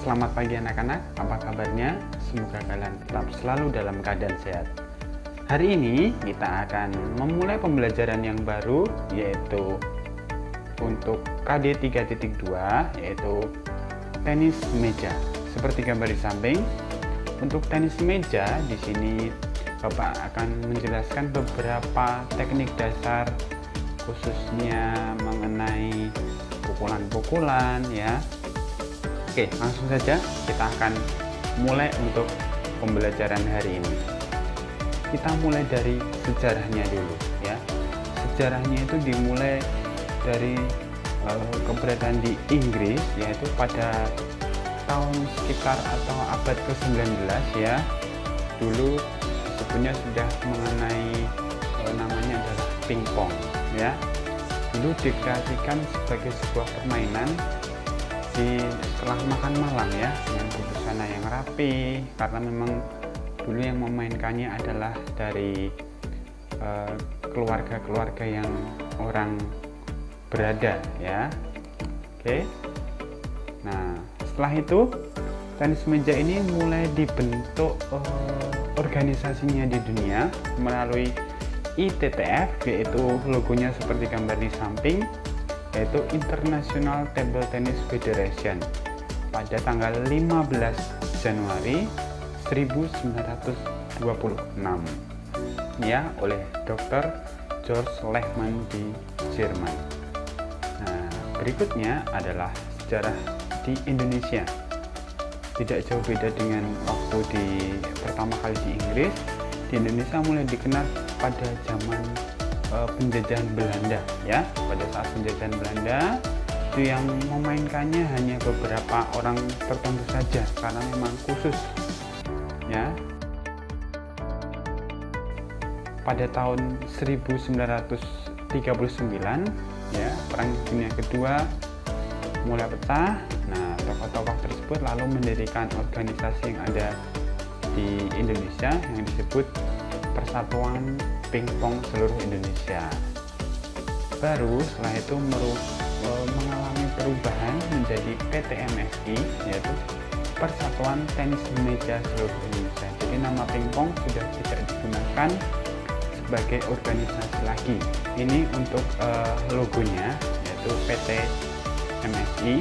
Selamat pagi anak-anak, apa kabarnya? Semoga kalian tetap selalu dalam keadaan sehat. Hari ini kita akan memulai pembelajaran yang baru, yaitu untuk KD 3.2, yaitu tenis meja. Seperti gambar di samping, untuk tenis meja di sini Bapak akan menjelaskan beberapa teknik dasar, khususnya mengenai pukulan-pukulan ya. Oke, langsung saja kita akan mulai untuk pembelajaran hari ini. Kita mulai dari sejarahnya dulu ya. Sejarahnya itu dimulai dari keberadaan di Inggris, yaitu pada tahun sekitar atau abad ke-19 ya. Dulu sebetulnya sudah mengenai namanya adalah pingpong ya. Dulu dikreasikan sebagai sebuah permainan setelah makan malam ya, dengan busana yang rapi, karena memang dulu yang memainkannya adalah dari keluarga-keluarga yang orang berada ya. Oke. Nah, setelah itu tenis meja ini mulai dibentuk organisasinya di dunia melalui ITTF, yaitu logonya seperti gambar di samping, yaitu International Table Tennis Federation pada tanggal 15 Januari 1926 ya, oleh Dr. George Lehmann di Jerman. Nah, berikutnya adalah sejarah di Indonesia. Tidak jauh beda dengan waktu di pertama kali di Inggris. Di Indonesia mulai dikenal pada zaman penjajahan Belanda ya. Pada saat penjajahan Belanda itu yang memainkannya hanya beberapa orang tertentu saja, karena memang khusus ya. Pada tahun 1939 ya, Perang Dunia Kedua mulai pecah. Nah, tokoh-tokoh tersebut lalu mendirikan organisasi yang ada di Indonesia yang disebut Persatuan Pingpong Seluruh Indonesia. Baru setelah itu mengalami perubahan menjadi PTMSI, yaitu Persatuan Tenis Meja Seluruh Indonesia. Jadi nama pingpong sudah tidak digunakan sebagai organisasi lagi. Ini untuk logonya, yaitu PTMSI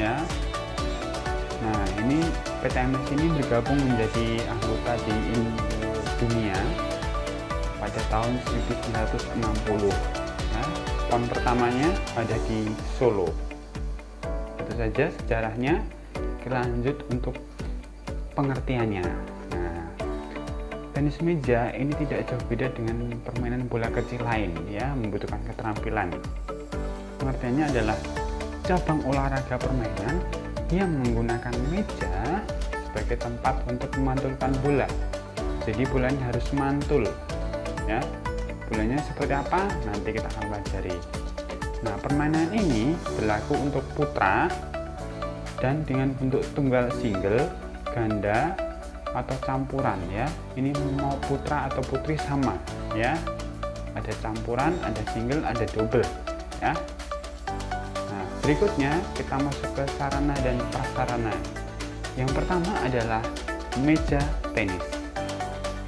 ya. Nah, ini PTMSI ini bergabung menjadi anggota di dunia pada tahun 1960 ya. PON pertamanya ada di Solo. Itu saja sejarahnya. Kita lanjut untuk pengertiannya. Nah, tenis meja ini tidak jauh beda dengan permainan bola kecil lain ya, membutuhkan keterampilan. Pengertiannya adalah cabang olahraga permainan yang menggunakan meja sebagai tempat untuk memantulkan bola. Jadi bolanya harus mantul ya. Bolanya seperti apa? Nanti kita akan pelajari. Nah, permainan ini berlaku untuk putra dan dengan bentuk tunggal, single, ganda, atau campuran ya. Ini mau putra atau putri sama ya. Ada campuran, ada single, ada double ya. Nah, berikutnya kita masuk ke sarana dan prasarana. Yang pertama adalah meja tenis.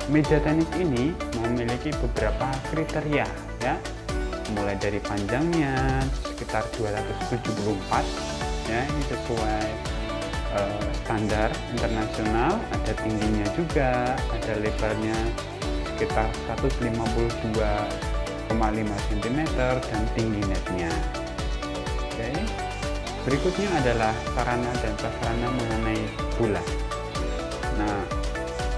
Meja tenis ini memiliki beberapa kriteria ya, mulai dari panjangnya sekitar 274 ya, ini sesuai standar internasional. Ada tingginya juga, ada lebarnya sekitar 152,5 cm dan tinggi netnya. Oke. Berikutnya adalah sarana dan prasarana mengenai bola. Nah,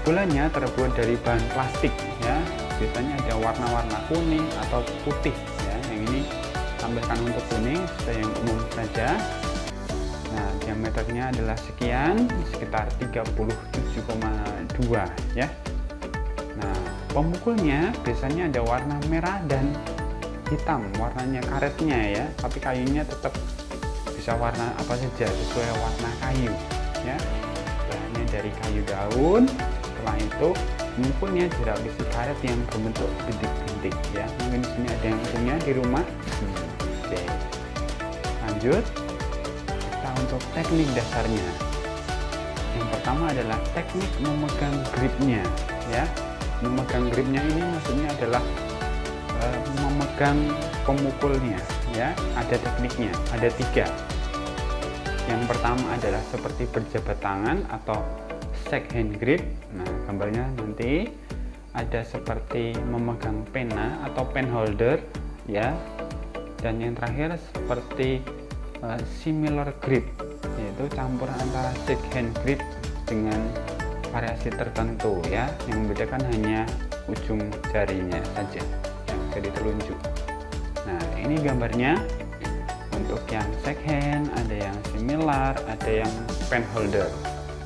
bolanya terbuat dari bahan plastik ya. Biasanya ada warna-warna kuning atau putih ya. Yang ini tambahkan untuk kuning supaya yang umum saja. Nah, diameternya adalah sekian, sekitar 37,2 ya. Nah, pemukulnya biasanya ada warna merah dan hitam, warnanya karetnya ya, tapi kayunya tetap bisa warna apa saja sesuai warna kayu ya. Bahannya dari kayu daun. Setelah itu pemukulnya dilapisi karet yang berbentuk bintik-bintik ya. Mungkin di sini ada yang punya di rumah. Oke. Lanjut, kita untuk teknik dasarnya. Yang pertama adalah teknik memegang gripnya, ya. Memegang gripnya ini maksudnya adalah memegang pemukulnya, ya. Ada tekniknya, ada 3. Yang pertama adalah seperti berjabat tangan atau shake hand grip. Nah, gambarnya nanti ada seperti memegang pena atau pen holder, ya. Dan yang terakhir seperti similar grip, yaitu campur antara shake hand grip dengan variasi tertentu, ya. Yang membedakan hanya ujung jarinya saja, yang jadi telunjuk. Nah, ini gambarnya. Untuk yang shake hand ada yang similar, ada yang pen holder.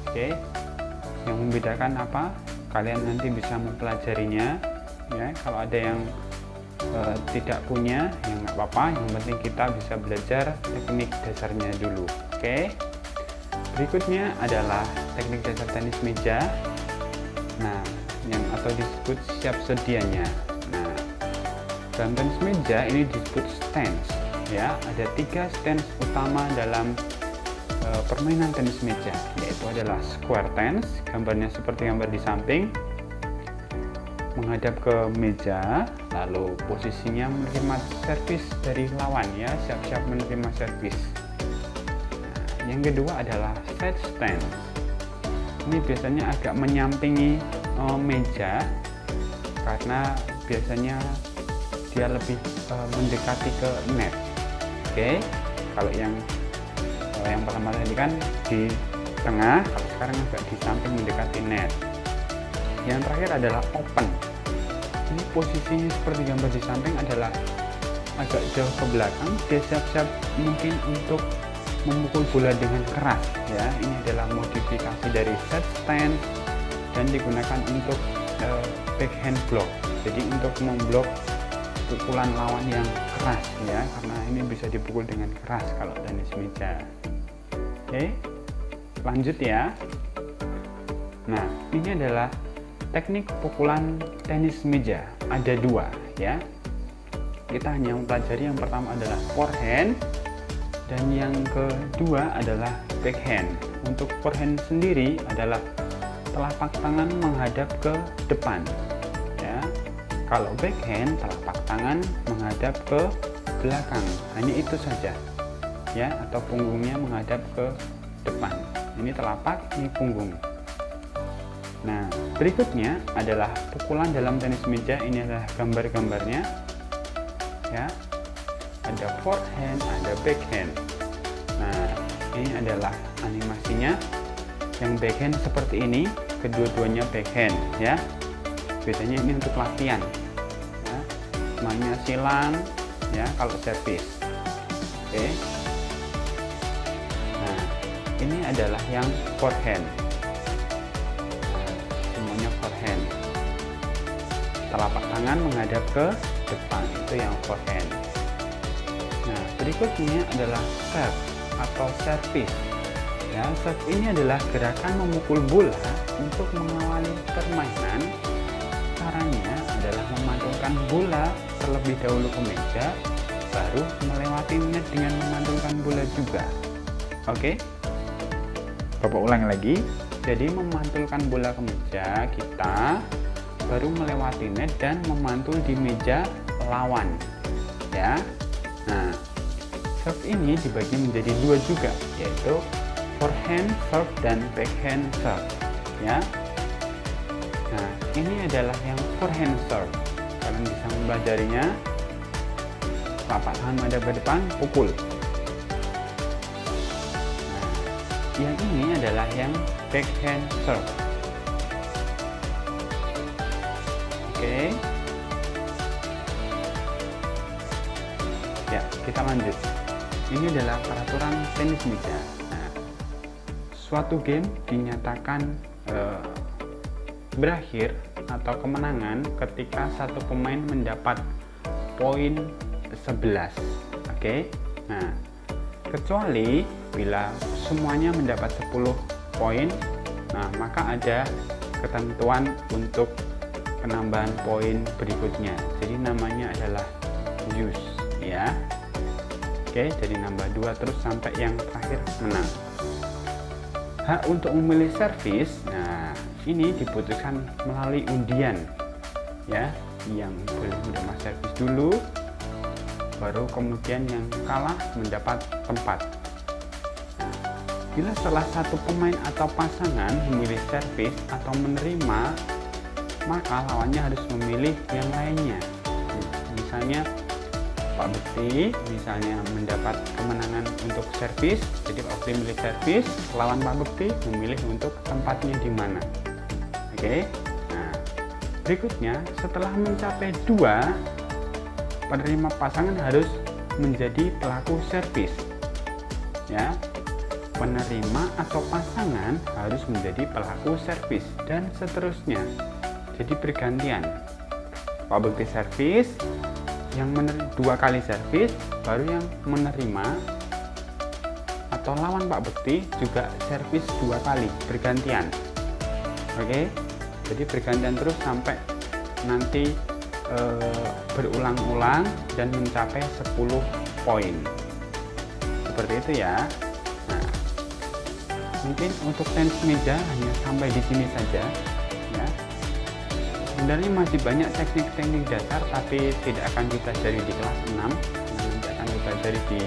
Oke. Yang membedakan apa? Kalian nanti bisa mempelajarinya, ya. Kalau ada yang tidak punya, ya nggak apa-apa. Yang penting kita bisa belajar teknik dasarnya dulu. Oke. Berikutnya adalah teknik dasar tenis meja. Nah, yang atau disebut siap sedianya. Nah, dalam tenis meja ini disebut stance, ya. Ada 3 stance utama dalam permainan tenis meja, yaitu adalah square stance, gambarnya seperti gambar di samping, menghadap ke meja, lalu posisinya menerima servis dari lawan, ya, siap-siap menerima servis. Nah, yang kedua adalah side stance. Ini biasanya agak menyampingi meja karena biasanya dia lebih mendekati ke net. Oke, kalau yang pertama tadi kan di tengah, kalau sekarang agak di samping mendekati net. Yang terakhir adalah open. Ini posisinya seperti gambar di samping adalah agak jauh ke belakang. Dia siap-siap mungkin untuk memukul bola dengan keras, ya. Ini adalah modifikasi dari set stand dan digunakan untuk backhand block. Jadi untuk memblok pukulan lawan yang keras, ya, karena ini bisa dipukul dengan keras kalau tenis meja. Oke, lanjut ya. Nah, ini adalah teknik pukulan tenis meja. Ada 2, ya. Kita hanya mempelajari yang pertama adalah forehand dan yang kedua adalah backhand. Untuk forehand sendiri adalah telapak tangan menghadap ke depan, ya. Kalau backhand, telapak tangan menghadap ke belakang. Hanya itu saja, ya, atau punggungnya menghadap ke depan. Ini telapak, ini punggung. Nah, berikutnya adalah pukulan dalam tenis meja. Ini adalah gambar-gambarnya, ya. Ada forehand, ada backhand. Nah, ini adalah animasinya. Yang backhand seperti ini, kedua-duanya backhand, ya. Biasanya ini untuk latihan, ya. Mainnya silang, ya, kalau servis. Oke. Nah, ini adalah yang forehand. Nah, semuanya forehand. Telapak tangan menghadap ke depan, itu yang forehand. Nah, berikutnya adalah serve atau servis. Ya, serve ini adalah gerakan memukul bola untuk mengawali permainan. Caranya adalah memantulkan bola terlebih dahulu ke meja, baru melewati net dengan memantulkan bola juga. Oke, Bapak ulang lagi. Jadi memantulkan bola ke meja kita, baru melewati net dan memantul di meja lawan, ya. Nah, serve ini dibagi menjadi 2 juga, yaitu forehand serve dan backhand serve, ya. Nah, ini adalah yang forehand serve. Kalian bisa mempelajarinya. Telapak tangan menghadap ke depan, pukul. Nah, yang ini adalah yang backhand serve. Oke. Ya, kita lanjut. Ini adalah peraturan tenis meja. Nah, suatu game dinyatakan berakhir atau kemenangan ketika satu pemain mendapat poin 11. Oke. Nah, kecuali bila semuanya mendapat 10 poin, nah maka ada ketentuan untuk penambahan poin berikutnya. Jadi namanya adalah use, ya. Oke, jadi nambah 2 terus sampai yang terakhir menang. Hak untuk memilih servis, nah ini diputuskan melalui undian ya, yang boleh menerima servis dulu, baru kemudian yang kalah mendapat tempat. Nah, bila salah satu pemain atau pasangan memilih servis atau menerima, maka lawannya harus memilih yang lainnya. Misalnya Pak Bekti misalnya mendapat kemenangan untuk servis, jadi Pak Bekti memilih servis, lawan Pak Bekti memilih untuk tempatnya di mana. Oke. Nah, berikutnya setelah mencapai 2, penerima pasangan harus menjadi pelaku servis. Ya. Penerima atau pasangan harus menjadi pelaku servis dan seterusnya. Jadi bergantian. Pak Bekti servis, yang 2 kali servis, baru yang menerima atau lawan Pak Bekti juga servis 2 kali bergantian. Oke, jadi bergantian terus sampai nanti berulang-ulang dan mencapai 10 poin seperti itu ya. Nah, mungkin untuk tenis meja hanya sampai di sini saja ya. Sebenarnya masih banyak teknik-teknik dasar, tapi tidak akan dipelajari di kelas 6. Nanti akan dipelajari di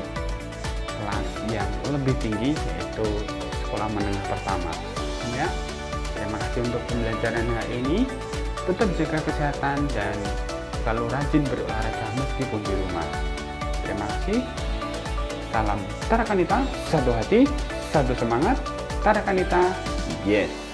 kelas yang lebih tinggi, yaitu sekolah menengah pertama. Ya, terima kasih untuk pembelajaran hari ini. Tetap jaga kesehatan dan selalu rajin berolahraga meskipun di rumah. Terima kasih. Salam Tara Kanita, satu hati, satu semangat. Tara Kanita, yes.